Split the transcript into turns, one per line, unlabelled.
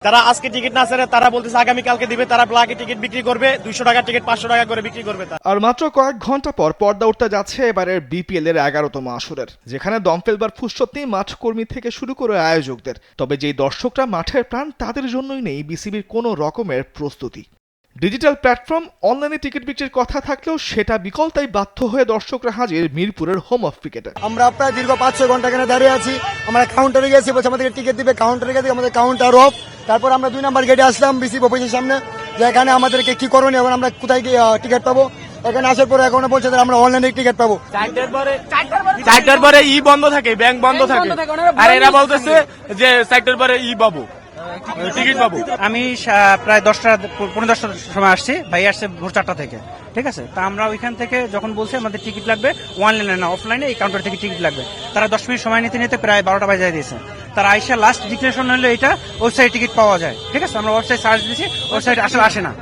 তারা আজকে টিকিট না ছেড়ে তারা বলতেছে আগামী কালকে দিবে, তারা ব্ল্যাকে টিকিট বিক্রি করবে, 200 টাকার টিকিট 500 টাকা করে বিক্রি করবে।
আর মাত্র কয়েক ঘন্টা পর পর্দা উঠতে যাচ্ছে এবারের বিপিএল এর 11তম আসরের, যেখানে দম ফেলবার ফুরসত নেই মাঠ কর্মী থেকে শুরু করে আয়োজকদের। তবে যেই দর্শকরা মাঠের প্রাণ, তাদের জন্যই নেই বিসিবির কোনো রকমের প্রস্তুতি। ডিজিটাল প্ল্যাটফর্ম অনলাইনে টিকিট বিক্রির কথা থাকলেও সেটা বিকল, তাই বাধ্য হয়ে দর্শকরা হাজির মিরপুরের হোম অফ ক্রিকেটে।
আমরা প্রায় দীর্ঘ 5-6 ঘন্টা এখানে দাঁড়িয়ে আছি। আমরা কাউন্টারে গেছি, বলছে আমাদের টিকিট দিবে, কাউন্টারে গেছি, আমাদের কাউন্টার অফ। তারপর আমরা 2 নম্বর গেটে আসলাম বিসিবি অফিসের সামনে, যে এখানে আমাদেরকে কি করণীয় এবং আমরা কোথায় গিয়ে টিকিট পাবো। এখানে আসার পরে এখন বলছে আমরা অনলাইনে টিকিট পাবো।
4টার পরে ই বন্ধ থাকে, ব্যাংক বন্ধ থাকে, আর এরা বলতেছে যে 4টার পরে ই পাবো, টিকিট পাবো।
আমি প্রায় 10টার সময় আসছি, ভাই আসছে ভোর 4টা থেকে, ঠিক আছে। তা আমরা ওইখান থেকে যখন বলছি আমাদের টিকিট লাগবে অনলাইনে না অফলাইনে, এই কাউন্টার থেকে টিকিট লাগবে, তারা 10 মিনিট সময় নিতে নিতে প্রায় 12টা বাজিয়ে দিয়েছে। তারা আইসা লাস্ট ডিক্লারেশন হলে এটা ওয়েবসাইট টিকিট পাওয়া যায়, ঠিক আছে। আমরা ওয়েবসাইট সার্চ দিয়েছি, ওয়েবসাইট আসলে আসে না।